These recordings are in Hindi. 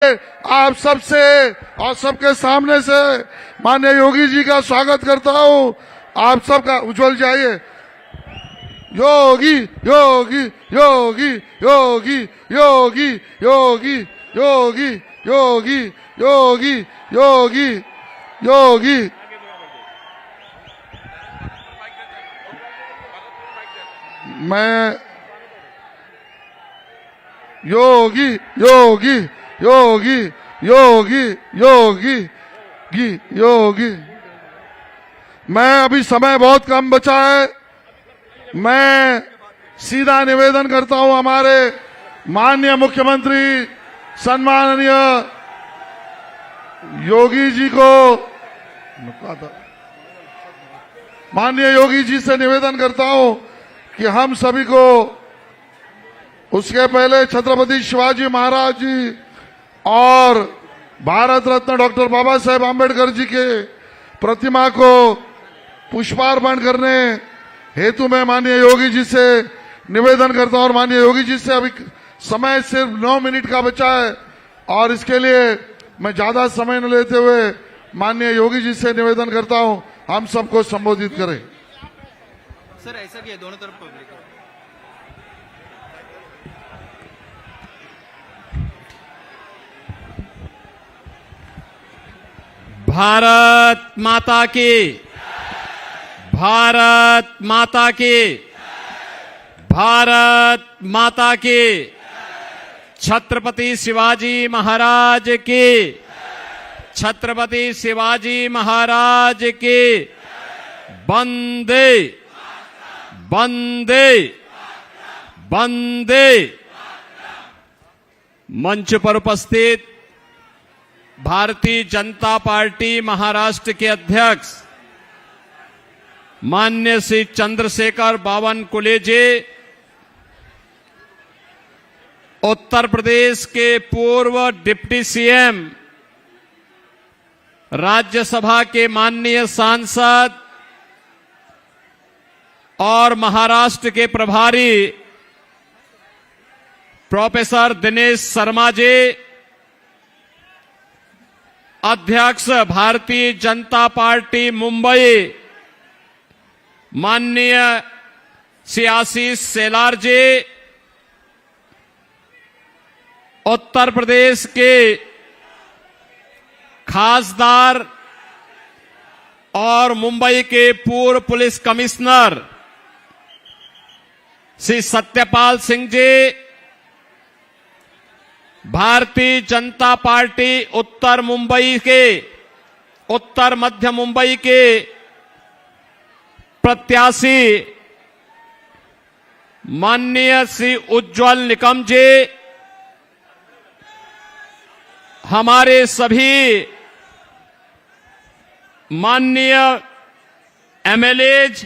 आप सबसे और सबके सामने से माननीय योगी जी का स्वागत करता हूं। आप सबका उज्जवल जाइए। योगी योगी योगी योगी योगी योगी योगी योगी योगी योगी योगी। मैं योगी योगी योगी योगी योगी योगी। मैं अभी समय बहुत कम बचा है। मैं सीधा निवेदन करता हूं हमारे माननीय मुख्यमंत्री सम्माननीय योगी जी को, माननीय योगी जी से निवेदन करता हूं कि हम सभी को उसके पहले छत्रपति शिवाजी महाराज जी और भारत रत्न डॉक्टर बाबा साहेब आम्बेडकर जी के प्रतिमा को पुष्पार्पण करने हेतु मैं माननीय योगी जी से निवेदन करता हूं। और माननीय योगी जी से अभी समय सिर्फ 9 मिनट का बचा है और इसके लिए मैं ज्यादा समय न लेते हुए माननीय योगी जी से निवेदन करता हूं हम सबको संबोधित करें। सर ऐसा किया दोनों तरफ पब्लिक। भारत माता की, भारत माता की, भारत माता की। छत्रपति शिवाजी महाराज की, छत्रपति शिवाजी महाराज की। वंदे वंदे वंदे। मंच पर उपस्थित भारतीय जनता पार्टी महाराष्ट्र के अध्यक्ष माननीय श्री चंद्रशेखर बावनकुले जी, उत्तर प्रदेश के पूर्व डिप्टी सीएम, राज्यसभा के माननीय सांसद और महाराष्ट्र के प्रभारी प्रोफेसर दिनेश शर्मा जी, अध्यक्ष भारतीय जनता पार्टी मुंबई माननीय श्री आशीष शेलार जी, उत्तर प्रदेश के खासदार और मुंबई के पूर्व police commissioner Shri Satyapal Singh ji, Bharatiya Janata party उत्तर मध्य मुंबई के प्रत्याशी माननीय श्री उज्जवल निकम जी, हमारे सभी माननीय एमएलएज,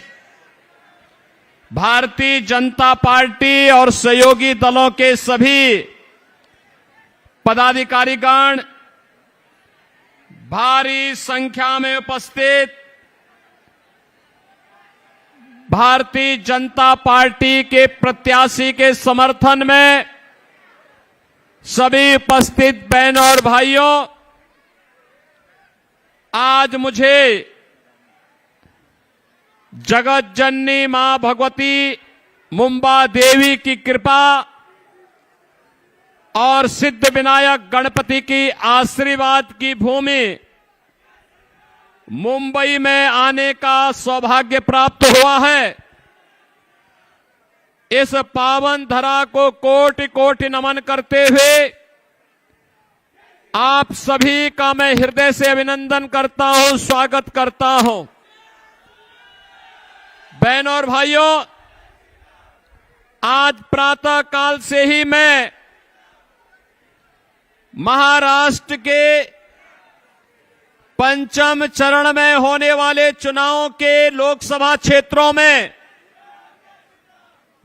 भारतीय जनता पार्टी और सहयोगी दलों के सभी पदाधिकारीगण, भारी संख्या में उपस्थित भारतीय जनता पार्टी के प्रत्याशी के समर्थन में सभी उपस्थित बहनों और भाइयों, आज मुझे जगत जननी मां भगवती मुंबा देवी की कृपा और सिद्ध विनायक गणपति की आशीर्वाद की भूमि मुंबई में आने का सौभाग्य प्राप्त हुआ है। इस पावन धरा को कोटि कोटि नमन करते हुए आप सभी का मैं हृदय से अभिनंदन करता हूं, स्वागत करता हूं। बहनों और भाइयों, आज प्रातः काल से ही मैं महाराष्ट्र के पंचम चरण में होने वाले चुनावों के लोकसभा क्षेत्रों में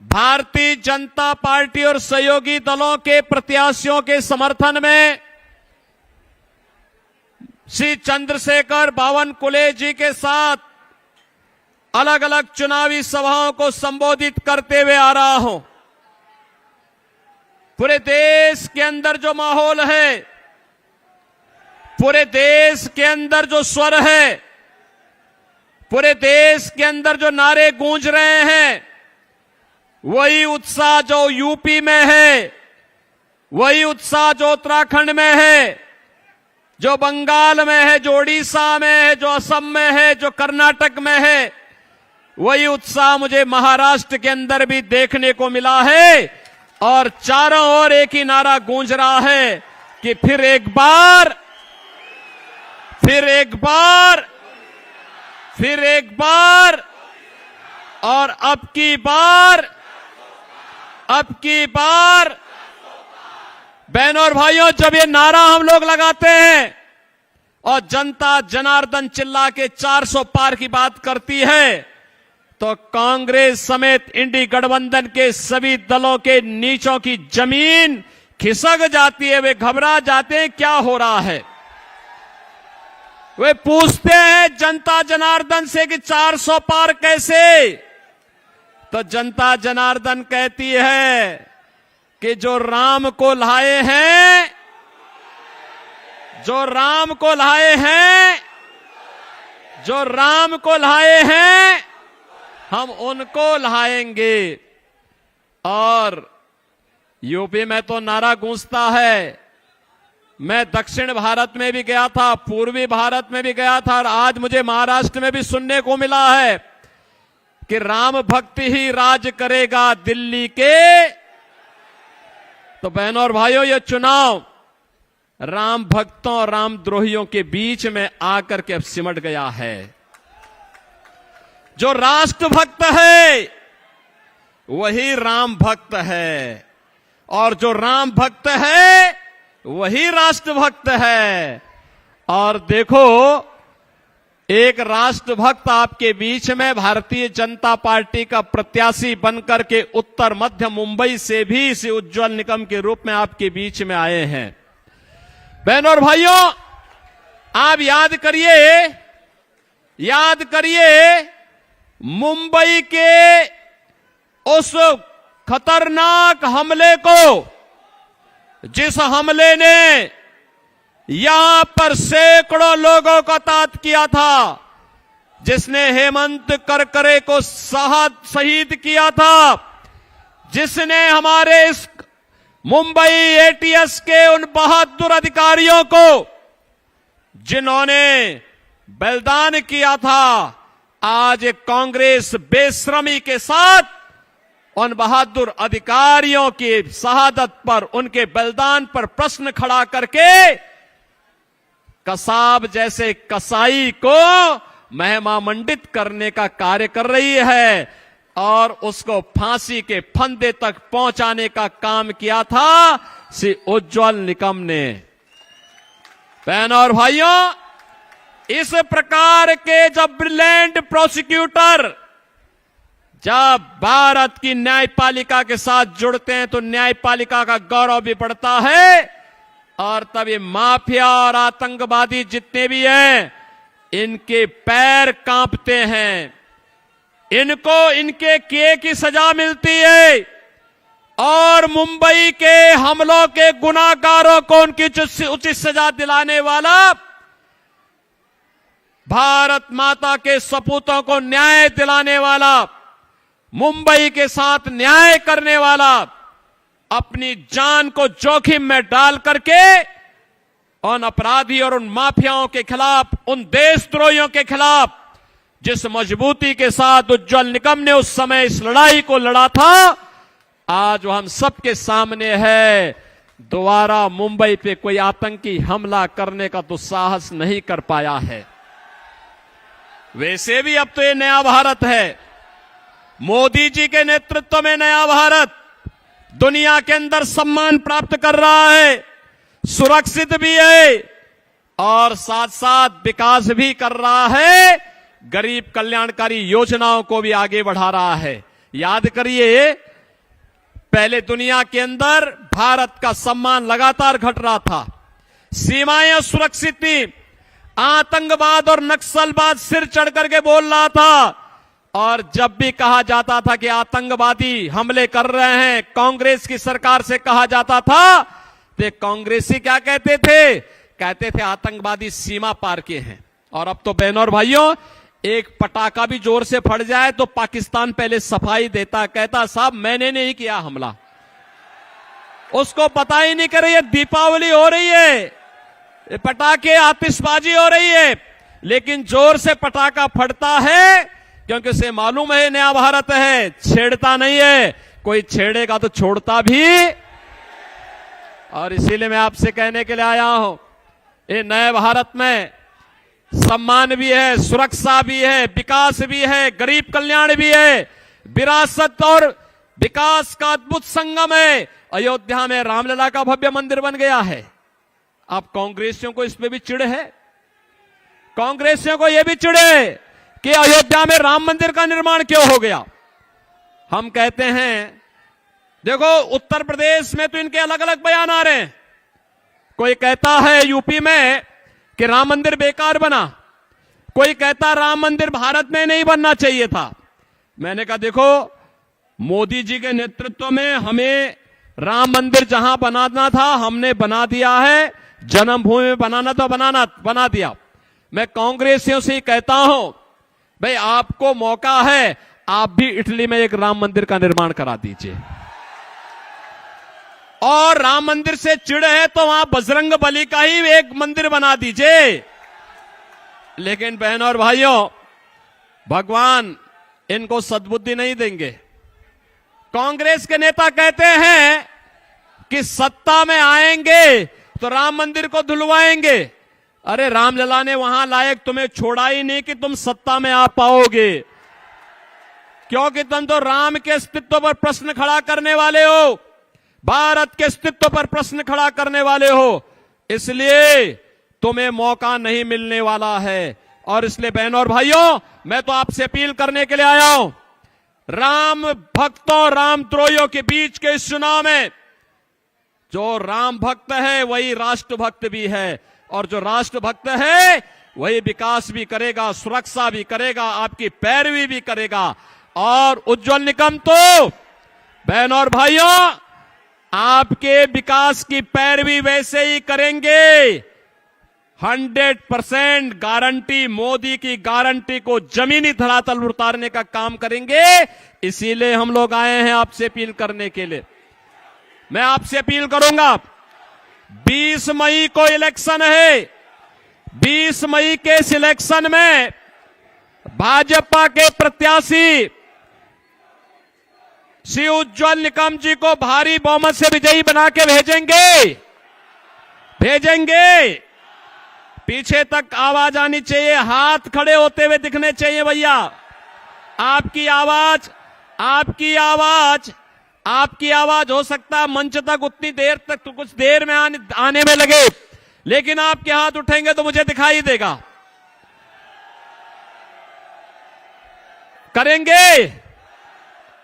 भारतीय जनता पार्टी और सहयोगी दलों के प्रत्याशियों के समर्थन में श्री चंद्रशेखर बावनकुले जी के साथ अलग अलग चुनावी सभाओं को संबोधित करते हुए आ रहा हूं। पूरे देश के अंदर जो माहौल है पूरे देश के अंदर जो स्वर है, पूरे देश के अंदर जो नारे गूंज रहे हैं, वही उत्साह जो यूपी में है, वही उत्साह जो उत्तराखंड में है, जो बंगाल में है, जो ओडिशा में है, जो असम में है, जो कर्नाटक में है, वही उत्साह मुझे महाराष्ट्र के अंदर भी देखने को मिला है। और चारों ओर एक ही नारा गूंज रहा है कि फिर एक बार, फिर एक बार, फिर एक बार और अब की बार, अब की बार। बहनों और भाइयों, जब ये नारा हम लोग लगाते हैं और जनता जनार्दन चिल्ला के 400 पार की बात करती है, तो कांग्रेस समेत इंडी गठबंधन के सभी दलों के नीचों की जमीन खिसक जाती है। वे घबरा जाते हैं, क्या हो रहा है। वे पूछते हैं जनता जनार्दन से कि 400 पार कैसे। तो जनता जनार्दन कहती है कि जो राम को लाए हैं, जो राम को लाए हैं, जो राम को लाए हैं, हम उनको लाएंगे। और यूपी में तो नारा गूंजता है। मैं दक्षिण भारत में भी गया था, पूर्वी भारत में भी गया था, और आज मुझे महाराष्ट्र में भी सुनने को मिला है कि राम भक्ति ही राज करेगा दिल्ली के। तो बहनों और भाइयों, ये चुनाव राम भक्तों और राम द्रोहियों के बीच में आकर के अब सिमट गया है। जो राष्ट्र भक्त है वही राम भक्त है, और जो राम भक्त है वही राष्ट्र भक्त है। और देखो, एक राष्ट्र भक्त आपके बीच में भारतीय जनता पार्टी का प्रत्याशी बनकर के उत्तर मध्य मुंबई से भी इस उज्जवल निकम के रूप में आपके बीच में आए हैं। बहनों और भाइयों, आप याद करिए, याद करिए मुंबई के उस खतरनाक हमले को, जिस हमले ने यहां पर सैकड़ों लोगों का तात किया था, जिसने हेमंत करकरे को शहीद किया था, जिसने हमारे इस मुंबई एटीएस के उन बहादुर अधिकारियों को, जिन्होंने बलिदान किया था, आज कांग्रेस बेशर्मी के साथ उन बहादुर अधिकारियों की शहादत पर, उनके बलिदान पर प्रश्न खड़ा करके कसाब जैसे कसाई को महिमा मंडित करने का कार्य कर रही है, और उसको फांसी के फंदे तक पहुंचाने का काम किया था श्री उज्जवल निकम ने। बहनों और भाइयों, इस प्रकार के जब ब्रिलियंट प्रोसिक्यूटर जब भारत की न्यायपालिका के साथ जुड़ते हैं तो न्यायपालिका का गौरव भी बढ़ता है। और तब ये माफिया और आतंकवादी जितने भी हैं, इनके पैर कांपते हैं, इनको इनके किए की सजा मिलती है, और मुंबई के हमलों के गुनाहगारों को उनकी उचित सजा दिलाने वाला, भारत माता के सपूतों को न्याय दिलाने वाला, मुंबई के साथ न्याय करने वाला, अपनी जान को जोखिम में डाल करके उन अपराधी और उन माफियाओं के खिलाफ, उन देशद्रोहियों के खिलाफ जिस मजबूती के साथ उज्जवल निकम ने उस समय इस लड़ाई को लड़ा था, आज वो हम सबके सामने है। दोबारा मुंबई पे कोई आतंकी हमला करने का दुस्साहस नहीं कर पाया है। वैसे भी अब तो ये नया भारत है, मोदी जी के नेतृत्व में नया भारत दुनिया के अंदर सम्मान प्राप्त कर रहा है, सुरक्षित भी है और साथ साथ विकास भी कर रहा है, गरीब कल्याणकारी योजनाओं को भी आगे बढ़ा रहा है। याद करिए, पहले दुनिया के अंदर भारत का सम्मान लगातार घट रहा था, सीमाएं सुरक्षित थी, आतंकवाद और नक्सलवाद सिर चढ़ करके बोल रहा था, और जब भी कहा जाता था कि आतंकवादी हमले कर रहे हैं, कांग्रेस की सरकार से कहा जाता था, तो कांग्रेसी क्या कहते थे कहते थे आतंकवादी सीमा पार के हैं, और अब तो बहनों और भाइयों एक पटाखा भी जोर से फट जाए तो पाकिस्तान पहले सफाई देता, कहता साहब मैंने नहीं किया हमला। उसको पता ही नहीं करे ये दीपावली हो रही है, ये पटाखे आतिशबाजी हो रही है, लेकिन जोर से पटाखा फटता है क्योंकि उसे मालूम है नया भारत है, छेड़ता नहीं है, कोई छेड़ेगा तो छोड़ता भी। और इसीलिए मैं आपसे कहने के लिए आया हूं, ये नए भारत में सम्मान भी है, सुरक्षा भी है, विकास भी है, गरीब कल्याण भी है, विरासत और विकास का अद्भुत संगम है। अयोध्या में रामलला का भव्य मंदिर बन गया है। अब कांग्रेसियों को इसमें भी चिढ़ है, कांग्रेसियों को यह भी चिढ़े कि अयोध्या में राम मंदिर का निर्माण क्यों हो गया। हम कहते हैं देखो उत्तर प्रदेश में तो इनके अलग अलग बयान आ रहे हैं। कोई कहता है यूपी में कि राम मंदिर बेकार बना, कोई कहता राम मंदिर भारत में नहीं बनना चाहिए था। मैंने कहा देखो मोदी जी के नेतृत्व में हमें राम मंदिर जहां बनाना था हमने बना दिया है, जन्मभूमि में बनाना तो बना दिया। मैं कांग्रेसियों से कहता हूं भाई आपको मौका है, आप भी इटली में एक राम मंदिर का निर्माण करा दीजिए, और राम मंदिर से चिढ़ है तो वहां बजरंग बली का ही एक मंदिर बना दीजिए। लेकिन बहनों और भाइयों भगवान इनको सद्बुद्धि नहीं देंगे। कांग्रेस के नेता कहते हैं कि सत्ता में आएंगे तो राम मंदिर को धुलवाएंगे। अरे रामलला ने वहां लायक तुम्हें छोड़ा ही नहीं कि तुम सत्ता में आ पाओगे, क्योंकि तुम तो राम के अस्तित्व पर प्रश्न खड़ा करने वाले हो, भारत के अस्तित्व पर प्रश्न खड़ा करने वाले हो, इसलिए तुम्हें मौका नहीं मिलने वाला है। और इसलिए बहनों और भाइयों मैं तो आपसे अपील करने के लिए आया हूं, राम भक्तों राम द्रोहियों के बीच के इस चुनाव में जो राम भक्त है वही राष्ट्र भक्त भी है, और जो राष्ट्र भक्त है वही विकास भी करेगा, सुरक्षा भी करेगा, आपकी पैरवी भी करेगा। और उज्जवल निकम तो बहनों और भाइयों आपके विकास की पैरवी वैसे ही करेंगे। 100% गारंटी, मोदी की गारंटी को जमीनी धरातल पर उतारने का काम करेंगे। इसीलिए हम लोग आए हैं आपसे अपील करने के लिए। मैं आपसे अपील करूंगा, 20 मई को इलेक्शन है, 20 मई के इस इलेक्शन में भाजपा के प्रत्याशी श्री उज्जवल निकम जी को भारी बहुमत से विजयी बना के भेजेंगे। पीछे तक आवाज आनी चाहिए, हाथ खड़े होते हुए दिखने चाहिए भैया। आपकी आवाज हो सकता है मंच तक उतनी देर तक तो कुछ देर में आने में लगे, लेकिन आपके हाथ उठेंगे तो मुझे दिखाई देगा। करेंगे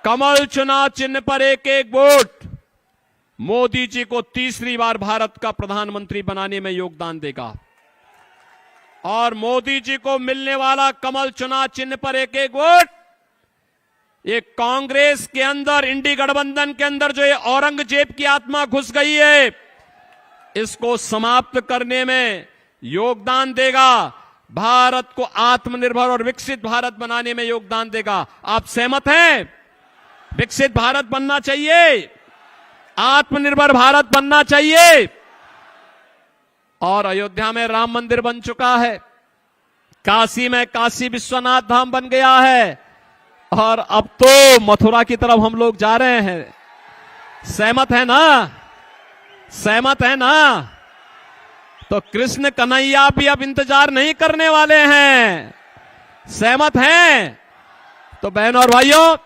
कमल चुनाव चिन्ह पर एक एक वोट मोदी जी को तीसरी बार भारत का प्रधानमंत्री बनाने में योगदान देगा। और मोदी जी को मिलने वाला कमल चुनाव चिन्ह पर एक एक वोट ये कांग्रेस के अंदर, इंडी गठबंधन के अंदर जो ये औरंगजेब की आत्मा घुस गई है, इसको समाप्त करने में योगदान देगा, भारत को आत्मनिर्भर और विकसित भारत बनाने में योगदान देगा। आप सहमत हैं? विकसित भारत बनना चाहिए, आत्मनिर्भर भारत बनना चाहिए। और अयोध्या में राम मंदिर बन चुका है, काशी में काशी विश्वनाथ धाम बन गया है, और अब तो मथुरा की तरफ हम लोग जा रहे हैं। सहमत है ना? तो कृष्ण कन्हैया भी अब इंतजार नहीं करने वाले हैं। सहमत हैं? तो बहनों और भाइयों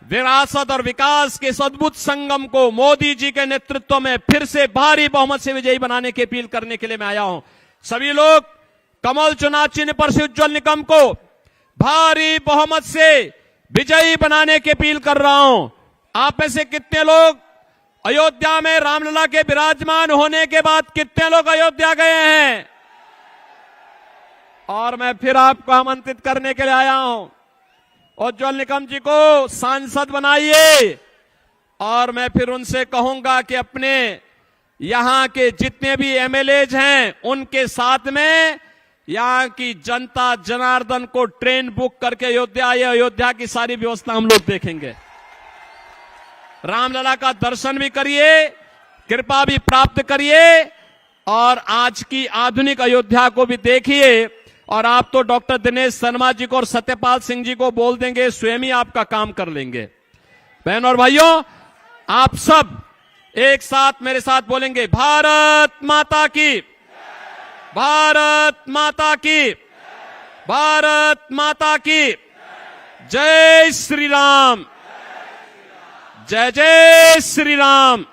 विरासत और विकास के इस अद्भुत संगम को मोदी जी के नेतृत्व में फिर से भारी बहुमत से विजयी बनाने की अपील करने के लिए मैं आया हूं। सभी लोग कमल चुनाव चिन्ह पर से उज्जवल निकम को भारी बहुमत से विजयी बनाने की अपील कर रहा हूं। आप में से कितने लोग अयोध्या में रामलला के विराजमान होने के बाद कितने लोग अयोध्या गए हैं? और मैं फिर आपको आमंत्रित करने के लिए आया हूं, उज्जवल निकम जी को सांसद बनाइए। और मैं फिर उनसे कहूंगा कि अपने यहां के जितने भी एमएलएज हैं उनके साथ में यहां की जनता जनार्दन को ट्रेन बुक करके अयोध्या या अयोध्या की सारी व्यवस्था हम लोग देखेंगे। रामलला का दर्शन भी करिए, कृपा भी प्राप्त करिए और आज की आधुनिक अयोध्या को भी देखिए। और आप तो डॉक्टर दिनेश शर्मा जी को और सत्यपाल सिंह जी को बोल देंगे, स्वयं ही आपका काम कर लेंगे। बहन और भाइयों, आप सब एक साथ मेरे साथ बोलेंगे, भारत माता की, भारत माता की, भारत माता की, जय श्री राम, जय जय श्री राम।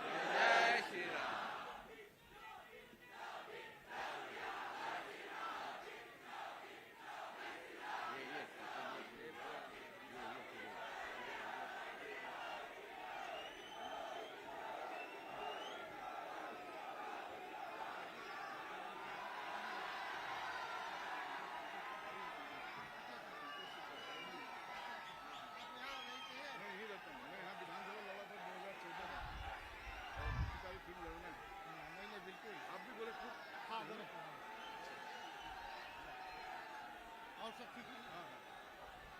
और सब ठीक है।